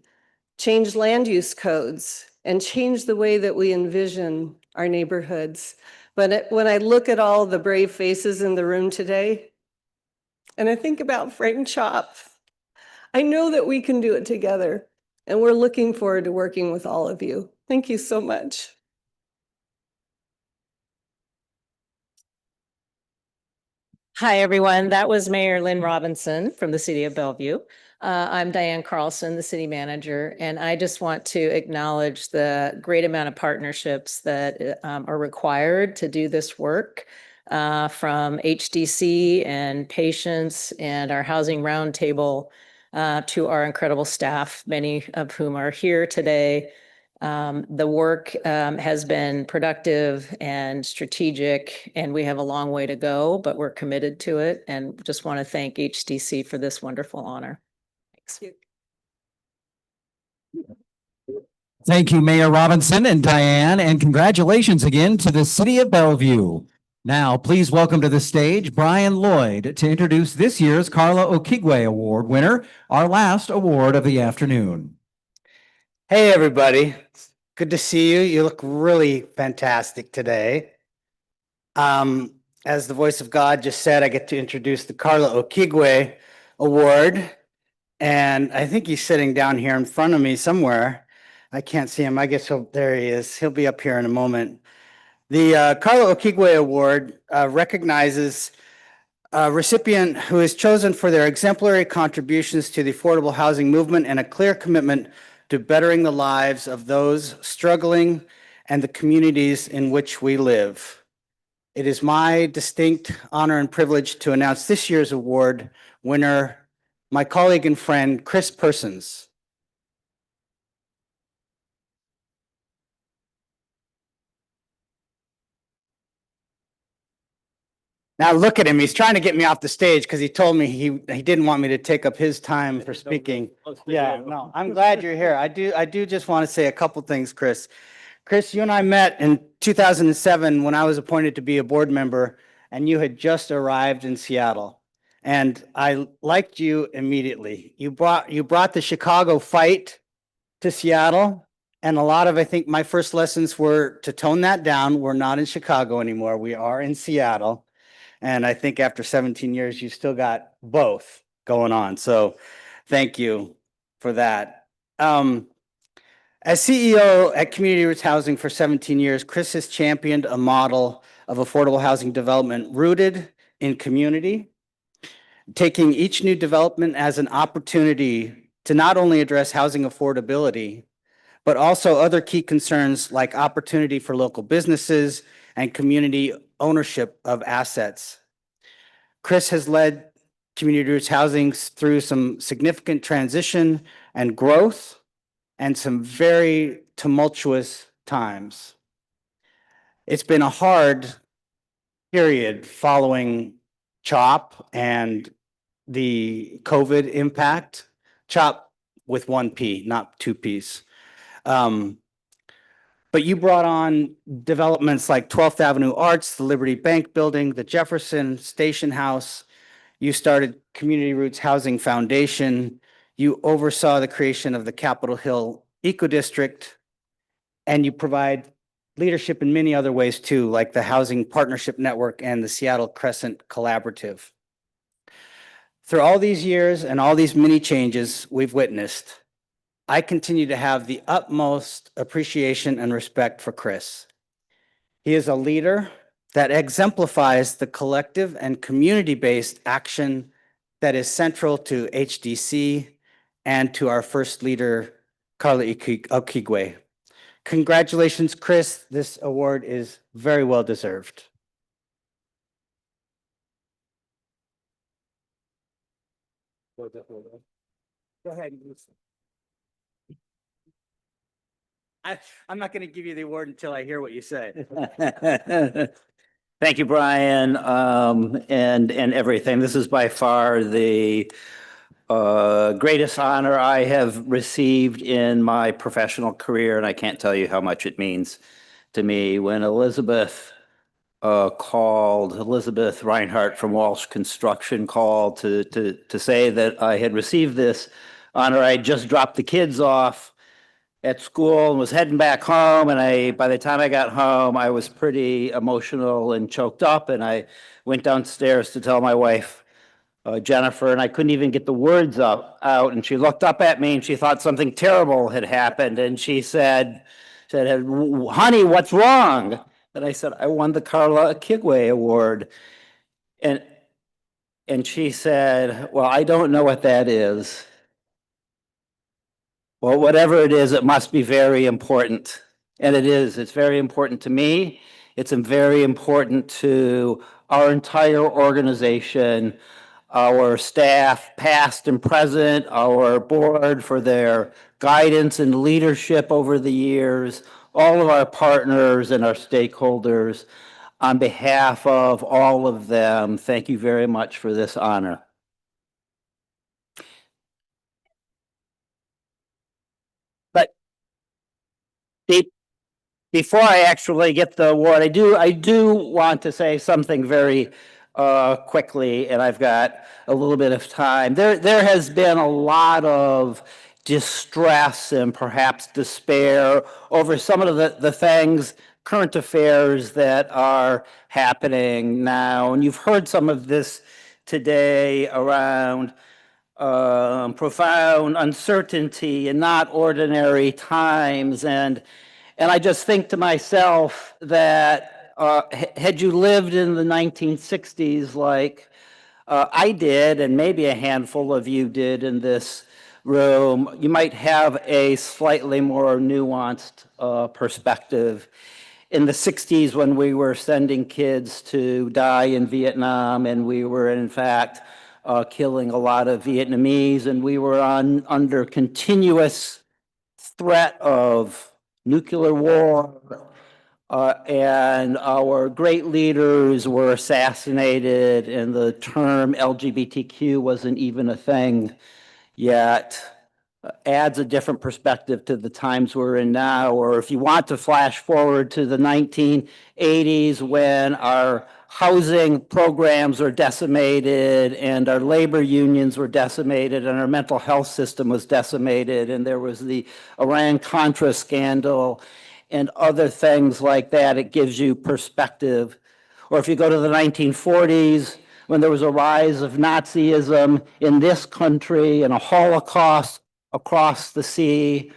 change land use codes, and change the way that we envision our neighborhoods. But when I look at all the brave faces in the room today, and I think about Frank Chop, I know that we can do it together, and we're looking forward to working with all of you. Thank you so much. Hi, everyone. That was Mayor Lynn Robinson from the City of Bellevue. I'm Diane Carlson, the city manager, and I just want to acknowledge the great amount of partnerships that are required to do this work from HDC and patients and our housing roundtable to our incredible staff, many of whom are here today. The work has been productive and strategic, and we have a long way to go, but we're committed to it. And just want to thank HDC for this wonderful honor. Thanks. Thank you, Mayor Robinson and Diane, and congratulations again to the City of Bellevue. Now, please welcome to the stage Brian Lloyd to introduce this year's Carla Okigwe Award winner, our last award of the afternoon. Hey, everybody. It's good to see you. You look really fantastic today. As the voice of God just said, I get to introduce the Carla Okigwe Award. And I think he's sitting down here in front of me somewhere. I can't see him. I guess there he is. He'll be up here in a moment. The Carla Okigwe Award recognizes a recipient who is chosen for their exemplary contributions to the affordable housing movement and a clear commitment to bettering the lives of those struggling and the communities in which we live. It is my distinct honor and privilege to announce this year's award winner, my colleague and friend, Chris Persons. Now look at him. He's trying to get me off the stage because he told me he didn't want me to take up his time for speaking. Yeah, no, I'm glad you're here. I do just want to say a couple things, Chris. Chris, you and I met in 2007 when I was appointed to be a board member, and you had just arrived in Seattle. And I liked you immediately. You brought the Chicago fight to Seattle. And a lot of, I think my first lessons were to tone that down. We're not in Chicago anymore. We are in Seattle. And I think after 17 years, you still got both going on. So thank you for that. As CEO at Community Roots Housing for 17 years, Chris has championed a model of affordable housing development rooted in community, taking each new development as an opportunity to not only address housing affordability, but also other key concerns like opportunity for local businesses and community ownership of assets. Chris has led Community Roots Housing through some significant transition and growth and some very tumultuous times. It's been a hard period following CHOP and the COVID impact. CHOP with one P, not two Ps. But you brought on developments like 12th Avenue Arts, the Liberty Bank Building, the Jefferson Station House. You started Community Roots Housing Foundation. You oversaw the creation of the Capitol Hill Eco District, and you provide leadership in many other ways too, like the Housing Partnership Network and the Seattle Crescent Collaborative. Through all these years and all these many changes we've witnessed, I continue to have the utmost appreciation and respect for Chris. He is a leader that exemplifies the collective and community-based action that is central to HDC and to our first leader, Carla Okigwe. Congratulations, Chris. This award is very well deserved. Go ahead. I'm not going to give you the award until I hear what you say. Thank you, Brian, and everything. This is by far the greatest honor I have received in my professional career, and I can't tell you how much it means to me. When Elizabeth Reinhardt from Walsh Construction called to say that I had received this honor, I just dropped the kids off at school and was heading back home. And by the time I got home, I was pretty emotional and choked up. And I went downstairs to tell my wife, Jennifer, and I couldn't even get the words out. And she looked up at me and she thought something terrible had happened. And she said, honey, what's wrong? And I said, I won the Carla Kigwe Award. And she said, well, I don't know what that is. Well, whatever it is, it must be very important. And it is. It's very important to me. It's very important to our entire organization, our staff, past and present, our board for their guidance and leadership over the years, all of our partners and our stakeholders. On behalf of all of them, thank you very much for this honor. But before I actually get the award, I do want to say something very quickly, and I've got a little bit of time. There has been a lot of distress and perhaps despair over some of the things, current affairs that are happening now. And you've heard some of this today around profound uncertainty and not ordinary times. And I just think to myself that had you lived in the 1960s like I did, and maybe a handful of you did in this room, you might have a slightly more nuanced perspective. In the 60s, when we were sending kids to die in Vietnam, and we were in fact killing a lot of Vietnamese, and we were under continuous threat of nuclear war, and our great leaders were assassinated, and the term LGBTQ wasn't even a thing yet, adds a different perspective to the times we're in now. Or if you want to flash forward to the 1980s, when our housing programs were decimated and our labor unions were decimated and our mental health system was decimated, and there was the Iran-Contra scandal and other things like that, it gives you perspective. Or if you go to the 1940s, when there was a rise of Nazism in this country and a Holocaust across the sea,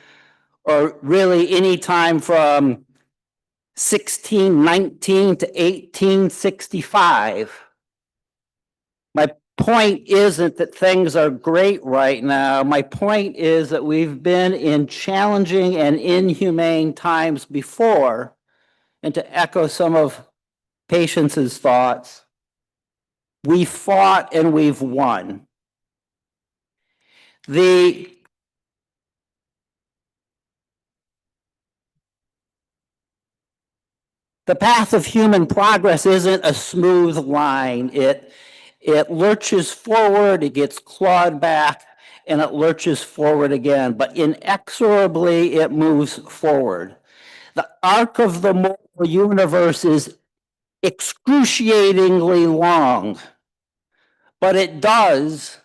or really any time from 1619 to 1865. My point isn't that things are great right now. My point is that we've been in challenging and inhumane times before. And to echo some of Patience's thoughts, we fought and we've won. The path of human progress isn't a smooth line. It lurches forward, it gets clawed back, and it lurches forward again, but inexorably it moves forward. The arc of the moral universe is excruciatingly long, but it does,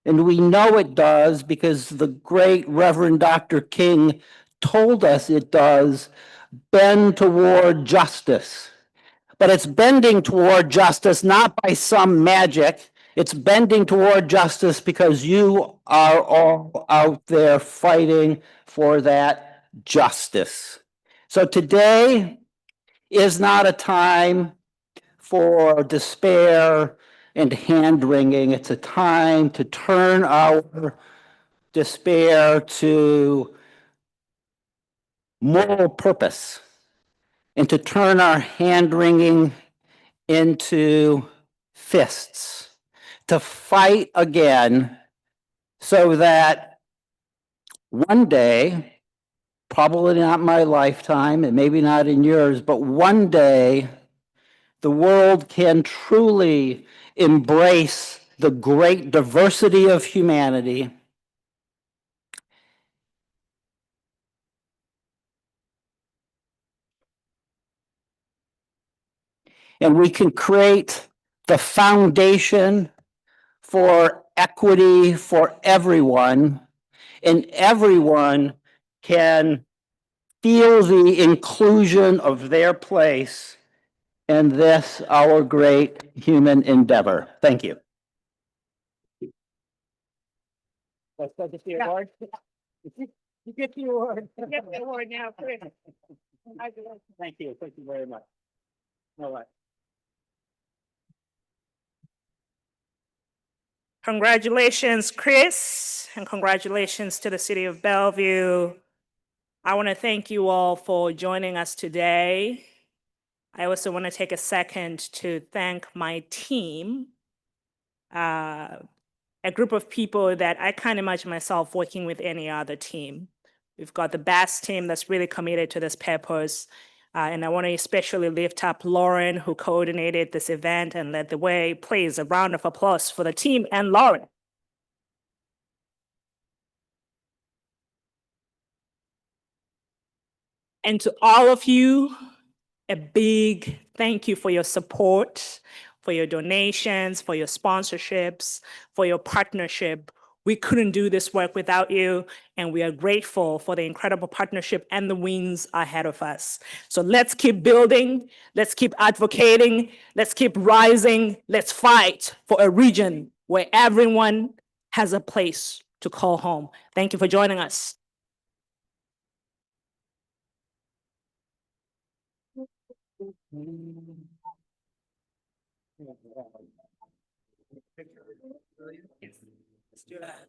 and we know it does because the great Reverend Dr. King told us it does, bend toward justice. But it's bending toward justice not by some magic. It's bending toward justice because you are all out there fighting for that justice. So today is not a time for despair and hand-wringing. It's a time to turn our despair to moral purpose and to turn our hand-wringing into fists, to fight again so that one day, probably not my lifetime and maybe not in yours, but one day the world can truly embrace the great diversity of humanity and we can create the foundation for equity for everyone, and everyone can feel the inclusion of their place in this, our great human endeavor. Thank you. You get the award. You get the award now, Chris. Thank you. Thank you very much. All right. Congratulations, Chris, and congratulations to the City of Bellevue. I want to thank you all for joining us today. I also want to take a second to thank my team, a group of people that I can't imagine myself working with any other team. We've got the best team that's really committed to this purpose. And I want to especially lift up Lauren, who coordinated this event and led the way. Please, a round of applause for the team and Lauren. And to all of you, a big thank you for your support, for your donations, for your sponsorships, for your partnership. We couldn't do this work without you, and we are grateful for the incredible partnership and the wins ahead of us. So let's keep building, let's keep advocating, let's keep rising, let's fight for a region where everyone has a place to call home. Thank you for joining us. Let's do that.